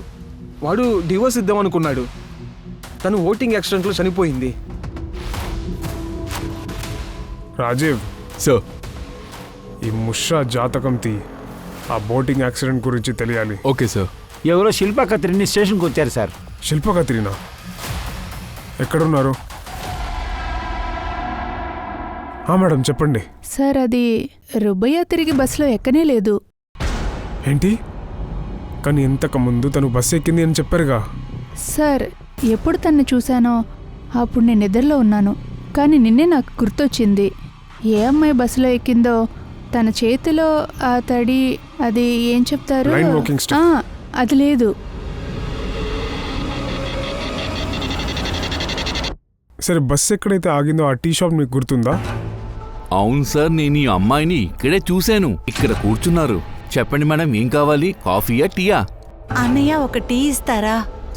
వాడు డివోర్స్ ఇద్దామనుకున్నాడు. తను ఓటింగ్ యాక్సిడెంట్లో చనిపోయింది. రాజీవ్, సార్, ఈ ముష్రా జాతకం తీ. ఆ బోటింగ్ యాక్సిడెంట్ గురించి తెలియాలి. Okay sir. ఎవరో శిల్పా కత్రిని స్టేషన్కి వచ్చారు సార్. శిల్ప కత్రినా? ఎక్కడున్నారు? మేడం చెప్పండి. సార్, అది రుబయ్య తిరిగి బస్సులో ఎక్కనే లేదు. ఏంటి? కానీ ఇంతకుముందు తను బస్సు ఎక్కింది అని చెప్పారుగా. సార్, ఎప్పుడు తన్ని చూశానో అప్పుడు నేను నిద్రలో ఉన్నాను. కానీ నిన్నే నాకు గుర్తొచ్చింది. ఏ అమ్మాయి బస్సులో ఎక్కిందో తన చేతిలో ఆ తడి, అది ఏం చెప్తారు, Line walking stick. అది లేదు. సరే, బస్సు ఎక్కడైతే ఆగిందో ఆ టీ షాప్ మీకు గుర్తుందా? అవును సార్, నేను ఈ అమ్మాయిని ఇక్కడే చూశాను. ఇక్కడ కూర్చున్నారు. చెప్పండి మేడం, ఏం కావాలి? కాఫీయా, టీయా? అన్నయ్య, ఒక టీ ఇస్తారా?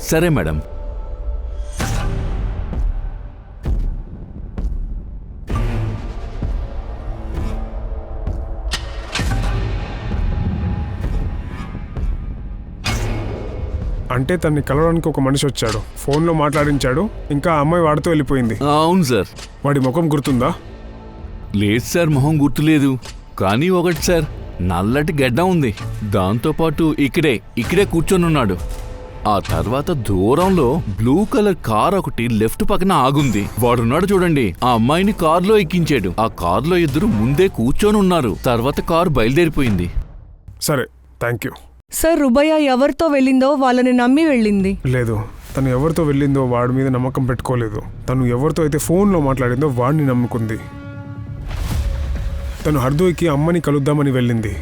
సరే మేడం. అంటే తన్ని కలవడానికి ఒక మనిషి వచ్చాడు, ఫోన్లో మాట్లాడించాడు, ఇంకా ఆ అమ్మాయి వాడితో వెళ్ళిపోయింది. అవును సార్. వాడి ముఖం గుర్తుందా? లేదు సార్, మొహం గుర్తులేదు. కానీ ఒకటి సార్, నల్లటి గడ్డ ఉంది. దాంతోపాటు ఇక్కడే కూర్చొనున్నాడు. ఆ తర్వాత దూరంలో బ్లూ కలర్ కార్ ఒకటి లెఫ్ట్ పక్కన ఆగుంది. వాడున్నాడు చూడండి, ఆ అమ్మాయిని కారులో ఎక్కించాడు. ఆ కారులో ఇద్దరు ముందే కూర్చొని ఉన్నారు. తర్వాత కారు బయలుదేరిపోయింది. సరే, థ్యాంక్ యూ. సార్, రుబయ్య ఎవరితో వెళ్ళిందో వాళ్ళని నమ్మి వెళ్ళింది. లేదు, తను ఎవరితో వెళ్ళిందో వాడి మీద నమ్మకం పెట్టుకోలేదు. తను ఎవరితో అయితే ఫోన్లో మాట్లాడిందో వాడిని నమ్ముకుంది. తను హర్దోయ్కి అమ్మని కలుద్దామని వెళ్ళింది.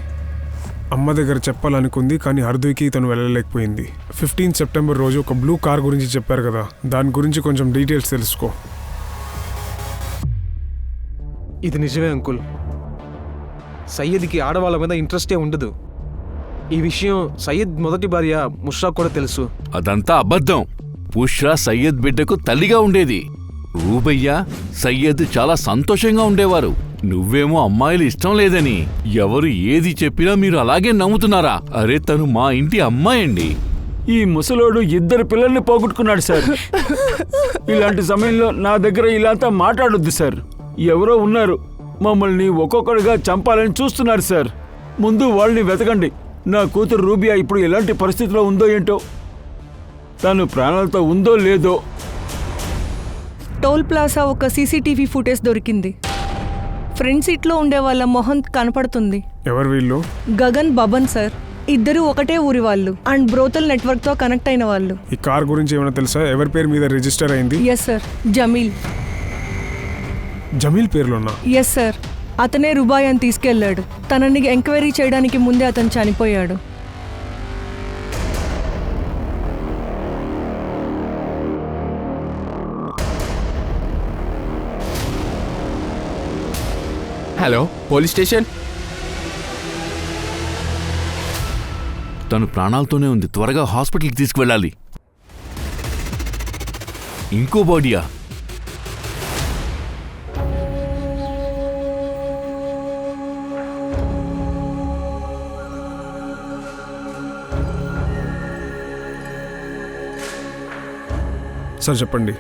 అమ్మ దగ్గర చెప్పాలనుకుంది, కానీ హర్దోయ్కి తను వెళ్ళలేకపోయింది. 15 సెప్టెంబర్ రోజు ఒక బ్లూ కార్ గురించి చెప్పారు కదా, దాని గురించి కొంచెం డీటెయిల్స్ తెలుసుకో. ఇది నిజమే అంకుల్. సయ్యద్కి ఆడవాళ్ళ మీద ఇంట్రెస్టే ఉండదు. ఈ విషయం సయ్యద్ మొదటి భార్య ముష్రాక్ కూడా తెలుసు. అదంతా అబద్ధం. పుష్రా సయ్యద్ బిడ్డకు తల్లిగా ఉండేది. రూబయ్య సయ్యద్ చాలా సంతోషంగా ఉండేవారు. నువ్వేమో అమ్మాయిలు ఇష్టం లేదని ఎవరు ఏది చెప్పినా మీరు అలాగే నమ్ముతున్నారా? అరే, తను మా ఇంటి అమ్మాయండి. ఈ ముసలోడు 2 పిల్లల్ని పోగొట్టుకున్నాడు సార్. ఇలాంటి సమయంలో నా దగ్గర ఇలాంతా మాట్లాడొద్దు సార్. ఎవరో ఉన్నారు, మమ్మల్ని ఒక్కొక్కడిగా చంపాలని చూస్తున్నారు సార్. ముందు వాళ్ళని వెతకండి. నా కూతురు రూబియా ఇప్పుడు ఎలాంటి పరిస్థితిలో ఉందో ఏంటో, తను ప్రాణాలతో ఉందో లేదో. టోల్ ప్లాజా ఒక సీసీటీవీ ఫుటేజ్ దొరికింది. ఫ్రంట్ సీట్లో ఉండే వాళ్ళ మొహం కనపడుతుంది. ఎవరు వీళ్ళు? గగన్, బబన్ సార్. ఇద్దరు ఒకటే ఊరి వాళ్ళు అండ్ బ్రోతల్ నెట్వర్క్ తో కనెక్ట్ అయిన వాళ్ళు. ఈ కార్ గురించి ఏమైనా తెలుసా? ఎవరి పేరు మీద రిజిస్టర్ అయింది? Yes sir, Jameel. జమీల్ పేరులోనా? ఎస్ సార్, అతనే రుబాయాని తీసుకెళ్లాడు. తనని ఎంక్వైరీ చేయడానికి ముందే అతను చనిపోయాడు. Hello, police station. తను ప్రాణాలతోనే ఉంది. త్వరగా హాస్పిటల్కి తీసుకువెళ్ళాలి. ఇంకో బాడీయా? సార్ చెప్పండి.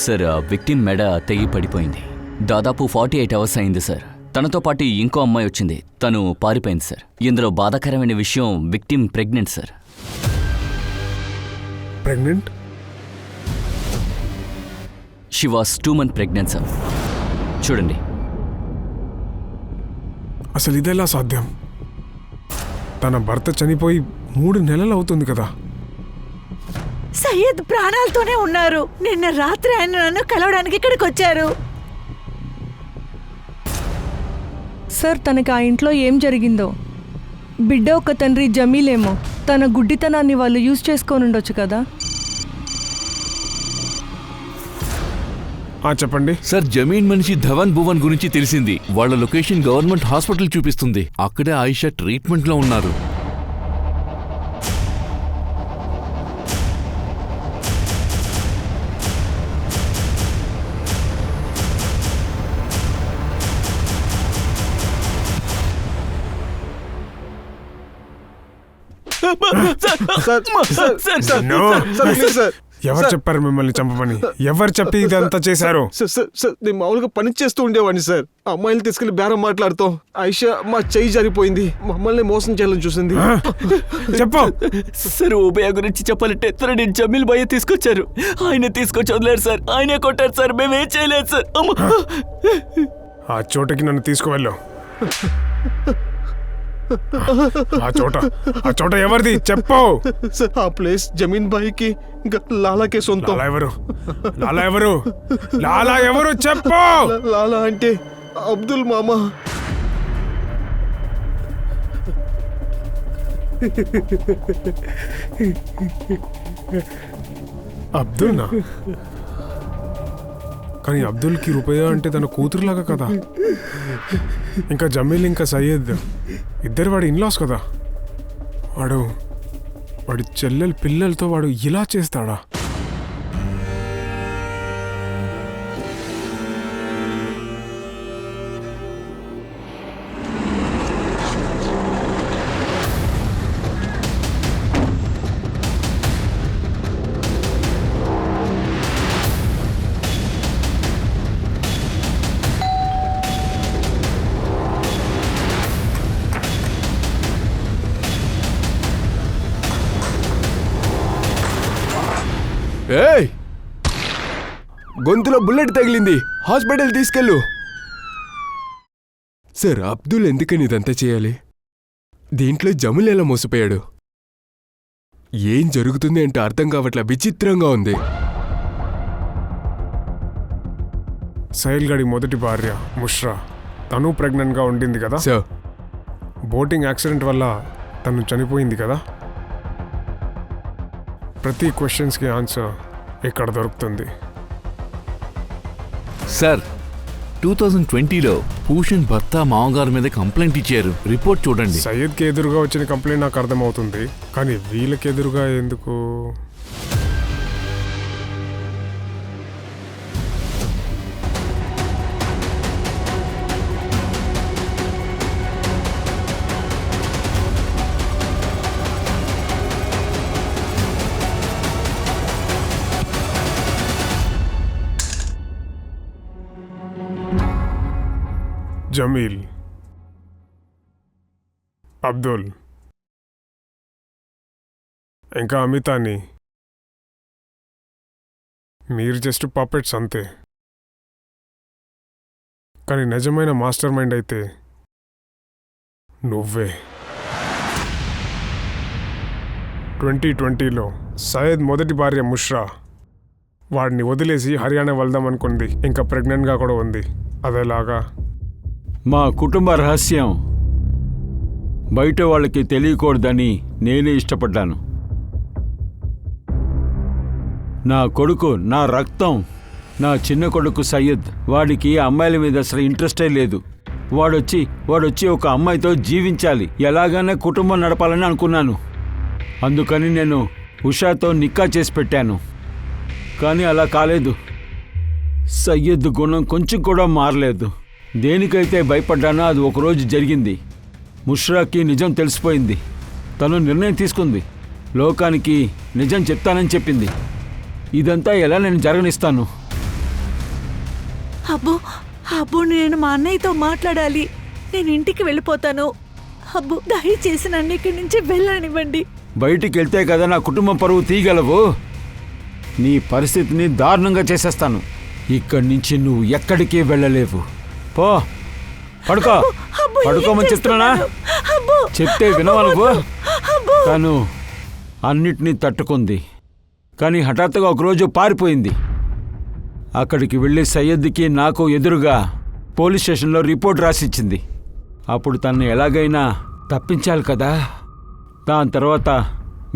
సార్, ఆ విక్టిమ్ మెడ తెగి పడిపోయింది. దాదాపు 48 అవర్స్ అయింది సార్. తనతో పాటు ఇంకో అమ్మాయి వచ్చింది, తను పారిపోయింది సార్. ఇందులో బాధాకరమైన విషయం, victim pregnant sir. Pregnant? She was 2 months pregnant sir. చూడండి. అసలు ఇదెలా సాధ్యం? తన భర్త చనిపోయి 3 నెలలు అవుతుంది కదా. సయ్యద్ ప్రాణాలతోనే ఉన్నారు. నిన్న రాత్రి ఆయన నన్ను కలవడానికి ఇక్కడికి వచ్చారు. సార్, తనకి ఆ ఇంట్లో ఏం జరిగిందో, బిడ్డ ఒక తండ్రి జమీలేమో తన గుడ్డితనాన్ని వాళ్ళు యూజ్ చేసుకొని ఉండొచ్చు కదా. చెప్పండి సార్. జమీన్ మనిషి ధవన్ భువన్ గురించి తెలిసింది. వాళ్ళ లొకేషన్ గవర్నమెంట్ హాస్పిటల్ చూపిస్తుంది. అక్కడే ఆయిషా ట్రీట్మెంట్లో ఉన్నారు. ఎవరు చెప్పారు మిమ్మల్ని చంపమని? ఎవరు చెప్పి ఇదంతా చేశారు? సార్, నేను మామూలుగా పని చేస్తూ ఉండేవాడిని సార్. అమ్మాయిలు తీసుకెళ్లి బేరం మాట్లాడుతాం. ఆయిషా మా చెయ్యి జరిపోయింది, మమ్మల్ని మోసం చేయాలని చూసింది. చెప్పు సార్. ఉబయ గురించి చెప్పాలంటే తనని జమీల్ భయ్య తీసుకొచ్చారు. ఆయన తీసుకొచ్చి వదిలేరు సార్. ఆయనే కొట్టారు సార్. మేమేం చేయలేదు సార్. ఆ చోటకి నన్ను తీసుకువెళ్ళు. ఆ చోట ఎవరిది చెప్పు. ఆ ప్లేస్ జమీన్ భాయ్కి లాలాకే సొంతం. లాలా ఎవరు చెప్పు. లాలా అంటే అబ్దుల్ మామా. అబ్దుల్నా? కానీ అబ్దుల్కి రూపయ్య అంటే తన కూతురులాగా కదా. ఇంకా జమీల్ ఇంకా సయ్యద్ ఇద్దరు వాడి ఇన్లాస్ కదా. వాడి చెల్లెలు పిల్లలతో వాడు ఇలా చేస్తాడా? ఏయ్, గొంతులో బుల్లెట్ తగిలింది, హాస్పిటల్ తీసుకెళ్ళు. సార్, అబ్దుల్ ఎందుకని ఇదంతా చేయాలి? దీంట్లో జముల్ ఎలా మోసపోయాడు? ఏం జరుగుతుంది అంటే అర్థం కావట్లా, విచిత్రంగా ఉంది. సైల్ గడి మొదటి భార్య ముష్రా, తను ప్రెగ్నెంట్గా ఉండింది కదా సార్, బోటింగ్ యాక్సిడెంట్ వల్ల తను చనిపోయింది కదా. ప్రతి క్వశ్చన్స్కి ఆన్సర్ ఇక్కడ దొరుకుతుంది. సార్, 2020లో భూషణ్ భర్త మామగారి మీద కంప్లైంట్ ఇచ్చారు. రిపోర్ట్ చూడండి. సయ్యద్కి ఎదురుగా వచ్చిన కంప్లైంట్ నాకు అర్థమవుతుంది, కానీ వీళ్ళకి ఎదురుగా ఎందుకు? జమీల్, అబ్దుల్, ఇంకా అమితాని మీరు జస్ట్ పపెట్స్ అంతే. కానీ నిజమైన మాస్టర్ మైండ్ అయితే నువ్వే. 2020లో సయ్యద్ మొదటి భార్య ముష్రా వాడిని వదిలేసి హర్యానా వెళ్దాం అనుకుంది. ఇంకా ప్రెగ్నెంట్గా కూడా ఉంది. అదేలాగా మా కుటుంబ రహస్యం బయట వాళ్ళకి తెలియకూడదని నేనే ఇష్టపడ్డాను. నా కొడుకు, నా రక్తం, నా చిన్న కొడుకు సయ్యద్, వాడికి అమ్మాయిల మీద అసలు ఇంట్రెస్టే లేదు. వాడొచ్చి ఒక అమ్మాయితో జీవించాలి, ఎలాగైనా కుటుంబం నడపాలని అనుకున్నాను. అందుకని నేను ఉషాతో నిక్కా చేసి పెట్టాను. కానీ అలా కాలేదు. సయ్యద్ గుణం కొంచెం కూడా మారలేదు. దేనికైతే భయపడ్డానో అది ఒకరోజు జరిగింది. ముష్రాకి నిజం తెలిసిపోయింది. తను నిర్ణయం తీసుకుంది. లోకానికి నిజం చెప్తానని చెప్పింది. ఇదంతా ఎలా నేను జరగనిస్తాను? అబ్బో, నేను మా అన్నయ్యతో మాట్లాడాలి. నేను ఇంటికి వెళ్ళిపోతాను. అబ్బో, దయచేసి నన్ను ఇక్కడి నుంచి వెళ్ళనివ్వండి. బయటికి వెళ్తే కదా నా కుటుంబం పరువు తీయగలవు. నీ పరిస్థితిని దారుణంగా చేసేస్తాను. ఇక్కడి నుంచి నువ్వు ఎక్కడికి వెళ్ళలేవు. పో, పడుకోమని చెప్తున్నానా? చెప్తే వినవా నువ్వు? తను అన్నిటినీ తట్టుకుంది, కానీ హఠాత్తుగా ఒకరోజు పారిపోయింది. అక్కడికి వెళ్ళి సయ్యద్కి నాకు ఎదురుగా పోలీస్ స్టేషన్లో రిపోర్ట్ రాసిచ్చింది. అప్పుడు తనని ఎలాగైనా తప్పించాలి కదా. దాని తర్వాత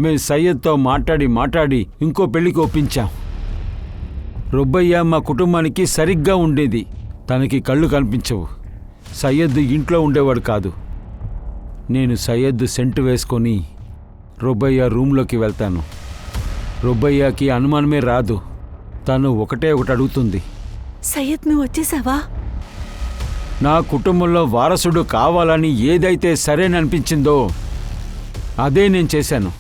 మేము సయ్యద్తో మాట్లాడి ఇంకో పెళ్లికి ఒప్పించాం. రుబ్బయ్య మా కుటుంబానికి సరిగ్గా ఉండేది. తనకి కళ్ళు కనిపించవు. సయ్యద్ ఇంట్లో ఉండేవాడు కాదు. నేను సయ్యద్ సెంటు వేసుకొని రుబ్బయ్య రూమ్లోకి వెళ్తాను. రుబ్బయ్యకి అనుమానమే రాదు. తను ఒకటి అడుగుతుంది, సయ్యద్, నువ్వు వచ్చేసావా? నా కుటుంబంలో వారసుడు కావాలని ఏదైతే సరేననిపించిందో అదే నేను చేశాను.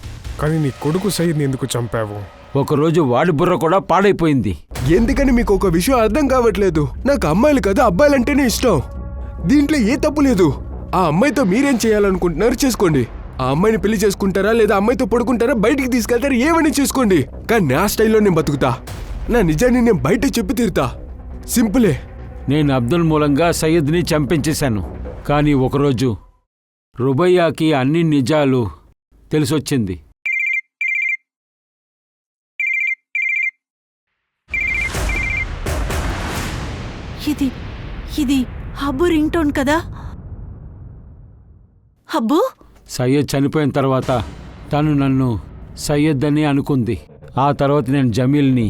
కానీ నీ కొడుకు సయ్యద్ని ఎందుకు చంపావు? ఒకరోజు వాడి బుర్ర కూడా పాడైపోయింది. ఎందుకని మీకు ఒక విషయం అర్థం కావట్లేదు. నాకు అమ్మాయిలు కదా, అబ్బాయిలంటేనే ఇష్టం. దీంట్లో ఏ తప్పు లేదు. ఆ అమ్మాయితో మీరేం చేయాలనుకుంటున్నారు చేసుకోండి. ఆ అమ్మాయిని పెళ్లి చేసుకుంటారా లేదా అమ్మాయితో పడుకుంటారా, బయటికి తీసుకెళ్తారా, ఏమని చేసుకోండి. కానీ నా స్టైల్లో నేను బతుకుతా. నా నిజాన్ని నేను బయట చెప్పి తీరుతా. సింపులే. నేను అబ్దుల్ మూలంగా సయ్యద్ని చంపించేశాను. కానీ ఒకరోజు రుబయ్యాకి అన్ని నిజాలు తెలిసొచ్చింది. ఇది హబ్బు రింగ్ టోన్ కదా? హబ్బు సయ్యద్ చనిపోయిన తర్వాత తను నన్ను సయ్యద్ అని అనుకుంది. ఆ తర్వాత నేను జమీల్ని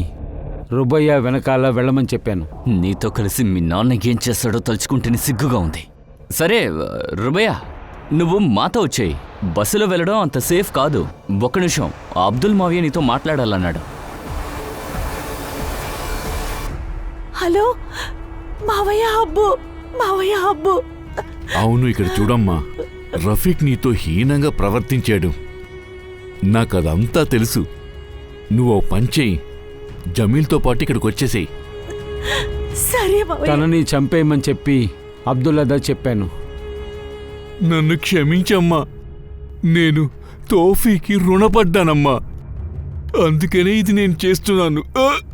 రుబయ్య వెనకాల వెళ్ళమని చెప్పాను. నీతో కలిసి మీ నాన్న ఏం చేస్తాడో తలుచుకుంటేనే సిగ్గుగా ఉంది. సరే రుబయ్య, నువ్వు మాతో వచ్చేయి. బస్సులో వెళ్ళడం అంత సేఫ్ కాదు. ఒక్క నిమిషం, అబ్దుల్ మావయ్య నీతో మాట్లాడాలన్నాడు. హలో మావయ్య, హబ్బు. అవును, ఇక్కడ చూడమ్మా, రఫీక్ నీతో హీనంగా ప్రవర్తించాడు. నాకదంతా తెలుసు. నువ్వు పంచేయి, జమీల్తో పాటు ఇక్కడికి వచ్చేసేయి. సరే మావయ్య. తనని చంపేయమని చెప్పి అబ్దుల్లాదా చెప్పాను. నన్ను క్షమించమ్మా. నేను తోఫీకి రుణపడ్డానమ్మా. అందుకనే ఇది నేను చేస్తున్నాను.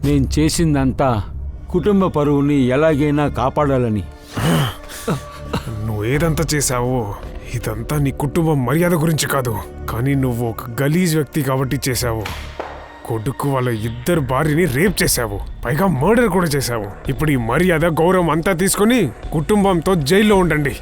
నేను చేసిందంతా కుటుంబ పరువుని ఎలాగైనా కాపాడాలని. నువ్వు ఏదంతా చేశావో ఇదంతా నీ కుటుంబం మర్యాద గురించి కాదు, కానీ నువ్వు ఒక గలీజ్ వ్యక్తి కాబట్టి చేశావు. కొడుకు వాళ్ళ ఇద్దరు భార్యని రేప్ చేశావు, పైగా మర్డర్ కూడా చేశావు. ఇప్పుడు ఈ మర్యాద గౌరవం అంతా తీసుకొని కుటుంబంతో జైల్లో ఉండండి.